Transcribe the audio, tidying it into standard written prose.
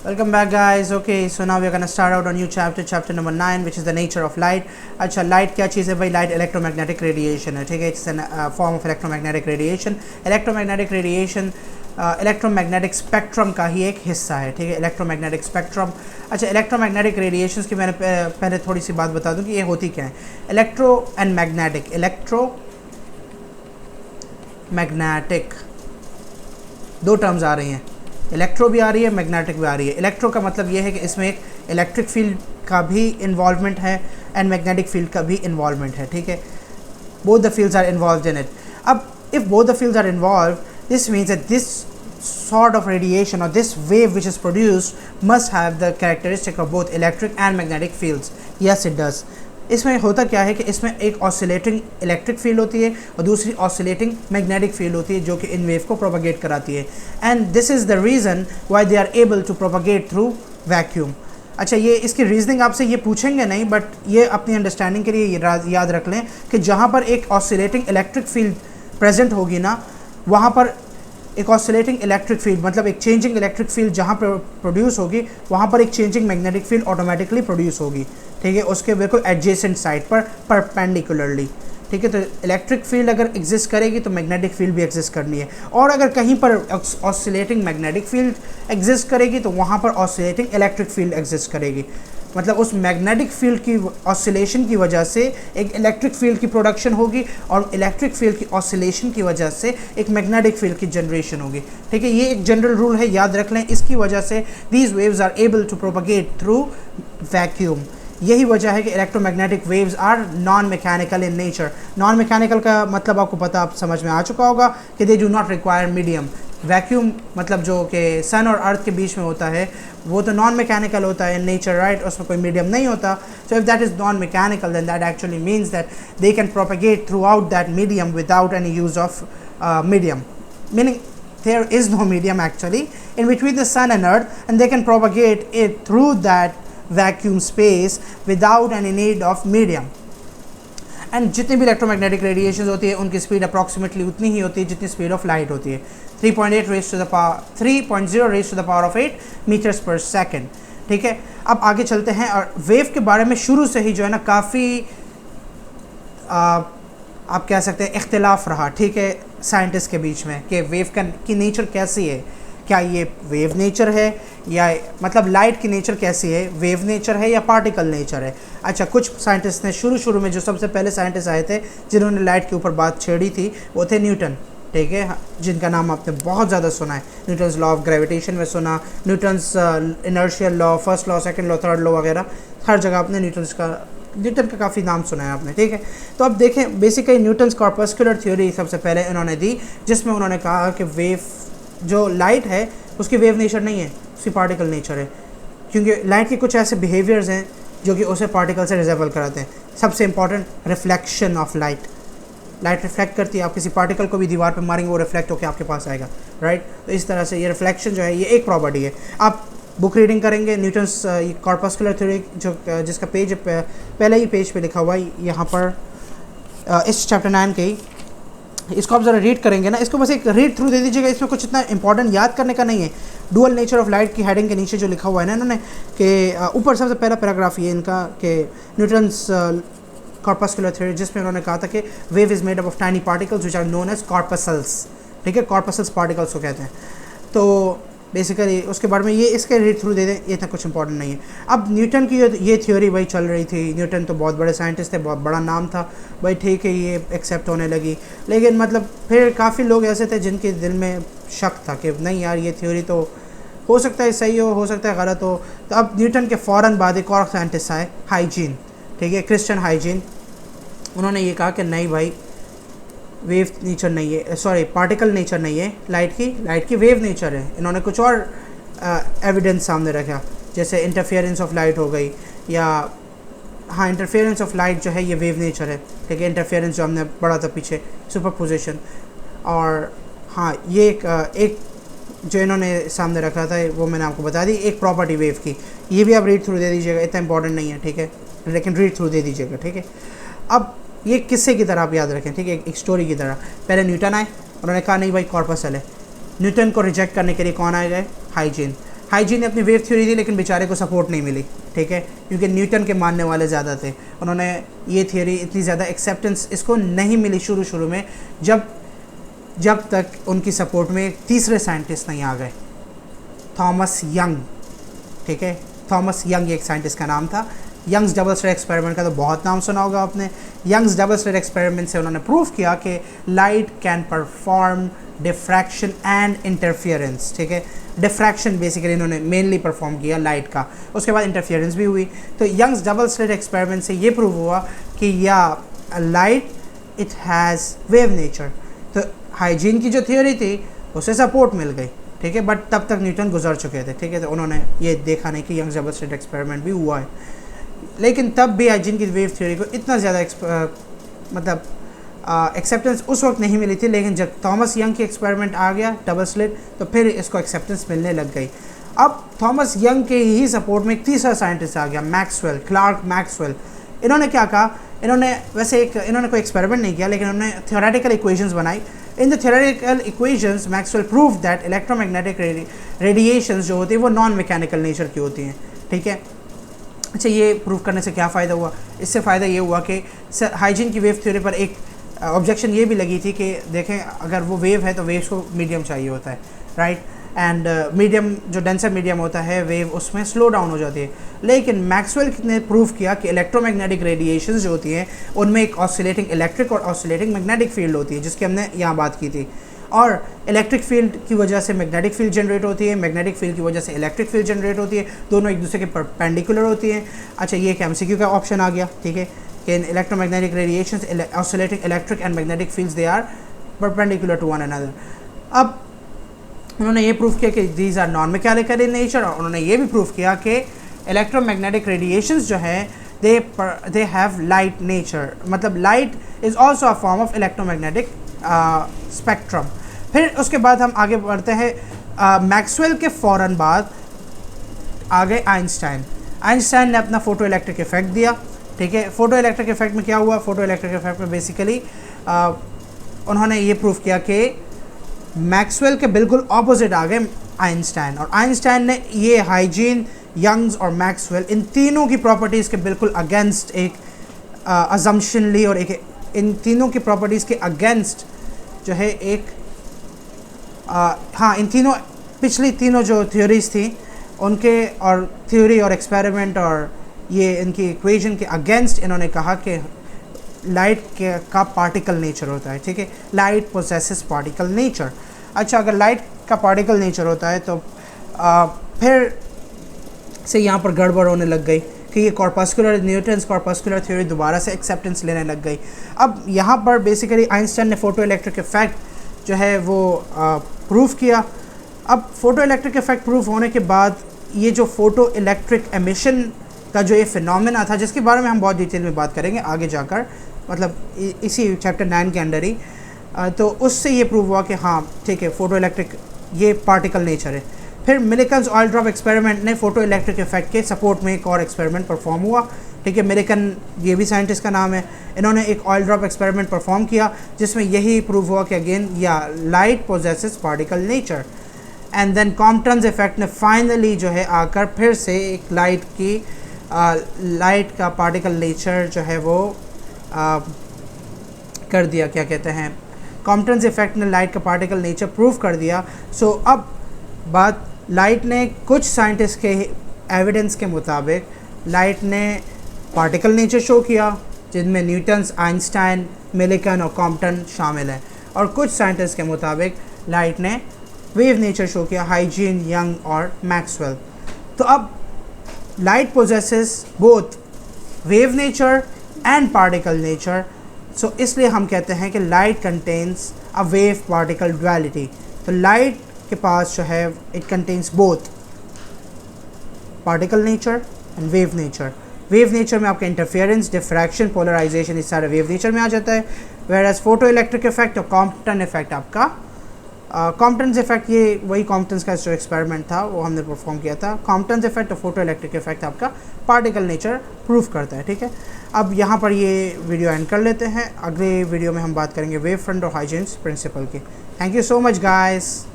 Welcome back, guys. Okay, so now we're gonna start out a new chapter number 9, which is the nature of light. अच्छा, light क्या चीज़ है भाई? Light electromagnetic radiation है, ठीक है? It's a form of electromagnetic radiation. Electromagnetic radiation electromagnetic spectrum का ही एक हिस्सा है, ठीक है? Electromagnetic spectrum. अच्छा, इलेक्ट्रोमैग्नेटिक रेडिएशंस की मैंने पहले थोड़ी सी बात बता दूं कि ये होती क्या है। इलेक्ट्रो एंड मैग्नेटिक, इलेक्ट्रोमैग्नेटिक दो टर्म्स आ रही हैं, इलेक्ट्रो भी आ रही है, मैग्नेटिक भी आ रही है। इलेक्ट्रो का मतलब ये है कि इसमें एक इलेक्ट्रिक फील्ड का भी इन्वॉल्वमेंट है एंड मैग्नेटिक फील्ड का भी इन्वॉल्वमेंट है, ठीक है? Both the fields are involved in it. अब if both the fields are involved, this means that this sort of radiation or this wave which is produced must have the characteristic of both electric and magnetic fields. Yes, it does. इसमें होता क्या है कि इसमें एक oscillating electric field होती है और दूसरी ऑसिलेटिंग मैग्नेटिक फील्ड होती है जो कि इन वेव को प्रोपागेट कराती है। And this is the reason why they are able to propagate through vacuum. अच्छा, ये इसकी रीजनिंग आपसे ये पूछेंगे नहीं, बट ये अपनी अंडरस्टैंडिंग के लिए याद रख लें कि जहाँ पर एक ऑसिलेटिंग इलेक्ट्रिक फील्ड प्रेजेंट होगी ना, वहाँ पर एक ऑसिलेटिंग इलेक्ट्रिक फील्ड मतलब एक चेंजिंग इलेक्ट्रिक फील्ड जहाँ पर प्रोड्यूस होगी, वहाँ पर एक changing magnetic field automatically produce होगी, ठीक है? उसके बिल्कुल एडजेसेंट साइड पर परपेंडिकुलरली, ठीक है? तो इलेक्ट्रिक फील्ड अगर एग्जिस्ट करेगी तो मैग्नेटिक फील्ड भी एग्जिस्ट करनी है, और अगर कहीं पर ऑसिलेटिंग मैग्नेटिक फील्ड एग्जिस्ट करेगी तो वहाँ पर ऑसिलेटिंग इलेक्ट्रिक फील्ड एग्जिस्ट करेगी। मतलब उस मैग्नेटिक फील्ड की ऑसिलेशन की वजह से एक इलेक्ट्रिक फील्ड की प्रोडक्शन होगी और इलेक्ट्रिक फील्ड की ऑसिलेशन की वजह से एक मैग्नेटिक फील्ड की जनरेशन होगी, ठीक है? ये एक जनरल रूल है, याद रख लें। इसकी वजह से these waves are able to propagate through vacuum. यही वजह है कि electromagnetic waves are non mechanical in nature. Non mechanical का मतलब आपको पता, आप समझ में आ चुका होगा कि they do not require medium. Vacuum मतलब जो कि सन और अर्थ के बीच में होता है वो तो नॉन मैकेनिकल होता है इन नेचर, राइट? उसमें कोई मीडियम नहीं होता। So if that is non mechanical then that actually means that they can propagate throughout that medium without any use of medium, meaning there is no medium actually in between the sun and earth, and they can propagate it through that vacuum space without any need of medium. And जितनी भी electromagnetic radiation होती है उनकी speed approximately उतनी ही होती है जितनी speed of light होती है, 3.0 raise to the power of 8 metres per second, ठीक है? अब आगे चलते हैं और वेव के बारे में शुरू से ही जो है ना काफ़ी आप कह सकते हैं इख्तिलाफ रहा, ठीक है, साइंटिस्ट के बीच में कि वेव की नेचर कैसी है। क्या ये वेव नेचर है या मतलब लाइट की नेचर कैसी है, वेव नेचर है या पार्टिकल नेचर है? अच्छा, कुछ साइंटिस्ट ने शुरू में जो सबसे पहले साइंटिस्ट आए थे जिन्होंने लाइट के ऊपर बात छेड़ी थी वो थे न्यूटन, ठीक है? जिनका नाम आपने बहुत ज़्यादा सुना है। न्यूटन्स लॉ ऑफ ग्रेविटेशन में सुना, Newton's inertial law, first law, second law, third law वगैरह, हर जगह आपने न्यूटन का काफ़ी नाम सुना है आपने, ठीक है? तो अब देखें, बेसिकली न्यूटन्स कॉर्पस्कुलर थ्योरी सबसे पहले इन्होंने दी, जिसमें उन्होंने कहा कि वेव जो लाइट है उसकी वेव नेचर नहीं है, उसकी पार्टिकल नेचर है, क्योंकि लाइट के कुछ ऐसे बिहेवियर्स हैं जो कि उसे पार्टिकल से रिजेबल कराते हैं। सबसे important, reflection of light. Light reflect करती है, आप किसी पार्टिकल को भी दीवार पर मारेंगे वो रिफ्लेक्ट होकर आपके पास आएगा, राइट? तो इस तरह से ये रिफ्लेक्शन जो है ये एक प्रॉपर्टी है। आप बुक रीडिंग करेंगे न्यूटन्स कॉर्पस्कुलर थ्योरी जो जिसका पेज पहले ही पेज पे लिखा हुआ है यहाँ पर इस चैप्टर 9 के ही, इसको आप ज़रा रीड करेंगे ना, इसको बस एक रीड थ्रू दे दीजिएगा, इसमें कुछ इतना इंपॉर्टेंट याद करने का नहीं है। डुअल नेचर ऑफ लाइट की हेडिंग के नीचे जो लिखा हुआ है ना इन्होंने कि ऊपर सबसे पहला पैराग्राफ ये इनका कि न्यूटन्स कॉर्पस्कुलर थ्योरी, जिसमें उन्होंने कहा था कि wave is made up of tiny particles which are known as corpuscles, ठीक है? कॉर्पसल्स पार्टिकल्स को कहते हैं। तो बेसिकली उसके बारे में ये इसके रीड थ्रू दे दें, ये इतना कुछ इंपॉर्टेंट नहीं है। अब न्यूटन की ये थ्योरी भाई चल रही थी, न्यूटन तो बहुत बड़े साइंटिस्ट थे, बहुत बड़ा नाम था भाई, ठीक है, ये एक्सेप्ट होने लगी। लेकिन मतलब फिर काफ़ी लोग ऐसे थे जिनके दिल में शक था कि नहीं यार, ये थ्योरी तो हो सकता है सही हो सकता है गलत हो। तो अब न्यूटन के फ़ौरन बाद एक और साइंटिस्ट आए, हाइजीन, ठीक है, क्रिश्चियन हाइजीन। उन्होंने ये कहा कि नहीं भाई, वेव नेचर नहीं है, सॉरी पार्टिकल नेचर नहीं है लाइट की वेव नेचर है। इन्होंने कुछ और एविडेंस सामने रखा, जैसे इंटरफेरेंस ऑफ लाइट हो गई, या हाँ, इंटरफेरेंस ऑफ लाइट जो है ये वेव नेचर है, ठीक है? इंटरफेरेंस जो हमने पढ़ा था पीछे, सुपरपोजिशन। और हाँ, ये एक जो इन्होंने सामने रखा था वो मैंने आपको बता दी, एक प्रॉपर्टी वेव की। ये भी आप रीड थ्रू दे दीजिएगा, इतना इंपॉर्टेंट नहीं है, ठीक है? लेकिन रीड थ्रू दे दीजिएगा, ठीक है? अब ये किस्से की तरह आप याद रखें, ठीक है? एक स्टोरी की तरह। पहले न्यूटन आए, उन्होंने कहा नहीं भाई कॉर्पसल है। न्यूटन को रिजेक्ट करने के लिए कौन आए गए? हाइजीन। हाइजीन ने अपनी वेव थ्योरी दी लेकिन बेचारे को सपोर्ट नहीं मिली, ठीक है, क्योंकि न्यूटन के मानने वाले ज़्यादा थे। उन्होंने ये थियोरी इतनी ज़्यादा एक्सेप्टेंस इसको नहीं मिली शुरू में, जब तक उनकी सपोर्ट में तीसरे साइंटिस्ट नहीं आ गए, थॉमस यंग, ठीक है। थॉमस यंग एक साइंटिस्ट का नाम था। यंग्स डबल स्लिट एक्सपेरिमेंट का तो बहुत नाम सुना होगा आपने। यंग्स डबल स्लिट एक्सपेरिमेंट से उन्होंने प्रूव किया कि light can perform diffraction and interference, ठीक है। डिफ्रैक्शन बेसिकली इन्होंने मेनली परफॉर्म किया लाइट का, उसके बाद इंटरफियरेंस भी हुई। तो यंग्स डबल स्लिट एक्सपेरिमेंट से ये प्रूव हुआ कि या light it has wave nature. तो हाइजीन की जो थ्योरी थी उसे सपोर्ट मिल गई, ठीक है, बट तब तक न्यूटन गुजर चुके थे, ठीक है। तो उन्होंने ये देखा नहीं कि यंग्स डबल स्लिट एक्सपेरिमेंट भी हुआ है, लेकिन तब भी हाइजीन की वेव थ्योरी को इतना ज़्यादा मतलब एक्सेप्टेंस उस वक्त नहीं मिली थी। लेकिन जब थॉमस यंग की एक्सपेरिमेंट आ गया डबल स्लिट, तो फिर इसको एक्सेप्टेंस मिलने लग गई। अब थॉमस यंग के ही सपोर्ट में एक तीसरा साइंटिस्ट आ गया, मैक्सवेल, क्लार्क मैक्सवेल। इन्होंने क्या कहा, इन्होंने कोई एक्सपेरिमेंट नहीं किया, लेकिन उन्होंने थ्योरेटिकल इक्वेशंस बनाई। In the theoretical equations Maxwell prove that electromagnetic radiations जो होती है वो नॉन मैकेनिकल नेचर की होती हैं, ठीक है। अच्छा, ये प्रूव करने से क्या फ़ायदा हुआ? इससे फ़ायदा ये हुआ कि हाइजीन की वेव थ्योरी पर एक ऑब्जेक्शन ये भी लगी थी कि देखें, अगर वो वेव है तो वेव्स को मीडियम चाहिए होता है, राइट, एंड मीडियम जो डेंसर मीडियम होता है वेव उसमें स्लो डाउन हो जाती है। लेकिन मैक्सवेल ने प्रूव किया कि इलेक्ट्रोमैग्नेटिक रेडिएशंस जो होती हैं उनमें एक ऑसिलेटिंग इलेक्ट्रिक और ऑसिलेटिंग मैग्नेटिक फील्ड होती है, जिसकी हमने यहाँ बात की थी। और इलेक्ट्रिक फील्ड की वजह से मैग्नेटिक फील्ड जनरेट होती है, मैग्नेटिक फील्ड की वजह से इलेक्ट्रिक फील्ड जनरेट होती है, दोनों एक दूसरे के परपेंडिकुलर होती हैं। अच्छा, ये एक MCQ का ऑप्शन आ गया, ठीक है, कि electromagnetic radiations oscillating electric and magnetic fields they are perpendicular to one another. अब उन्होंने ये प्रूव किया कि these are non mechanical in nature, और उन्होंने ये भी प्रूव किया कि इलेक्ट्रोमैग्नेटिक रेडिएशंस जो है दे हैव लाइट नेचर, मतलब light is also a form of electromagnetic spectrum. फिर उसके बाद हम आगे बढ़ते हैं। मैक्सवेल के फ़ौरन बाद आ गए आइंस्टाइन ने अपना फोटो इलेक्ट्रिक इफेक्ट दिया, ठीक है। फोटो इलेक्ट्रिक इफेक्ट में क्या हुआ? फोटो इलेक्ट्रिक इफेक्ट में बेसिकली उन्होंने ये प्रूव किया कि मैक्सवेल के बिल्कुल ऑपोजिट आ गए आइंस्टाइन, और आइंस्टाइन ने ये हाइजीन, यंग्स और मैक्सवेल इन तीनों की प्रॉपर्टीज़ के बिल्कुल अगेंस्ट एक अजम्पशन ली, और एक इन तीनों की प्रॉपर्टीज़ के अगेंस्ट जो है एक इन तीनों पिछली तीनों जो थ्योरीज थी उनके और थ्योरी और एक्सपेरिमेंट और ये इनकी इक्वेशन के अगेंस्ट इन्होंने कहा कि लाइट का पार्टिकल नेचर होता है, ठीक है। Light possesses particle nature. अच्छा, अगर लाइट का पार्टिकल नेचर होता है तो फिर से यहाँ पर गड़बड़ होने लग गई कि ये कॉर्पस्कुलर, न्यूटन्स कॉर्पस्कुलर थ्योरी दोबारा से एक्सेप्टेंस लेने लग गई। अब यहाँ पर बेसिकली आइंस्टाइन ने फोटो इलेक्ट्रिक इफेक्ट जो है वो प्रूव किया। अब फोटो इलेक्ट्रिक इफेक्ट प्रूव होने के बाद ये जो फोटो इलेक्ट्रिक एमिशन का जो ये फिनोमेना था, जिसके बारे में हम बहुत डिटेल में बात करेंगे आगे जाकर, मतलब इसी चैप्टर 9 के अंडर ही, तो उससे ये प्रूव हुआ कि हाँ ठीक है, फोटो इलेक्ट्रिक ये पार्टिकल नेचर है। फिर मिलिकन्स ऑयल ड्रॉप एक्सपेरिमेंट ने फोटो इलेक्ट्रिक इफेक्ट के सपोर्ट में एक और एक्सपेरिमेंट परफॉर्म हुआ, ठीक है। मिलिकन ये भी साइंटिस्ट का नाम है। इन्होंने एक ऑयल ड्रॉप एक्सपेरिमेंट परफॉर्म किया जिसमें यही प्रूव हुआ कि अगेन या light possesses particle nature. And then Compton's effect ने फाइनली जो है आकर फिर से एक लाइट का पार्टिकल नेचर जो है वो कर दिया, क्या कहते हैं, कॉम्पटन्स इफेक्ट ने लाइट का पार्टिकल नेचर प्रूव कर दिया। सो अब बात लाइट ने कुछ साइंटिस्ट के एविडेंस के मुताबिक लाइट ने पार्टिकल नेचर शो किया, जिनमें न्यूटन्स, आइंस्टाइन, मिलिकन और कॉम्पटन शामिल हैं, और कुछ साइंटिस्ट के मुताबिक लाइट ने वेव नेचर शो किया, हाइजीन, यंग और मैक्सवेल। तो अब light possesses both wave nature and particle nature, so इसलिए हम कहते हैं कि light contains a wave particle duality. तो लाइट के पास जो है it contains both particle nature and wave nature. Wave nature में आपका इंटरफेरेंस, डिफ्रैक्शन, पोलराइजेशन, इस सारे वेव नेचर में आ जाता है। वेयरएज फोटो इलेक्ट्रिक इफेक्ट और कॉम्पटन इफेक्ट आपका कॉम्पटन्स इफेक्ट, ये वही कॉम्पटन्स का जो एक्सपेरिमेंट था वो हमने परफॉर्म किया था। कॉम्पटन्स इफेक्ट और फोटो इलेक्ट्रिक इफेक्ट आपका पार्टिकल नेचर प्रूव करता है, ठीक है। अब यहाँ पर ये वीडियो एंड कर लेते हैं। अगले वीडियो में हम बात करेंगे वेव फ्रंट और हाइजीन्स प्रिंसिपल की। Thank you so much guys.